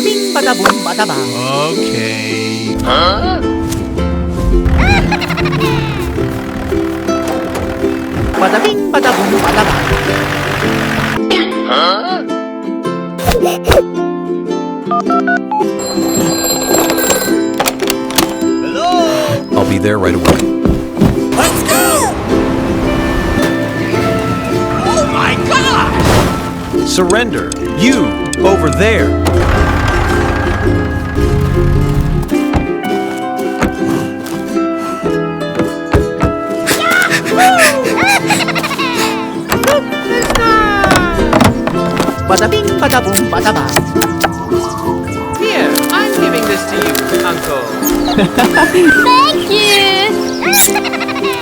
bing, bada boom, bada bang. Okay. Bada bing, bada boom, bada bang. I'll be there right away. Let's go! Oh my God! Surrender! You! Over there! Bada bing, bada boom, bada bang. Here, I'm giving this to you, Uncle. Thank you!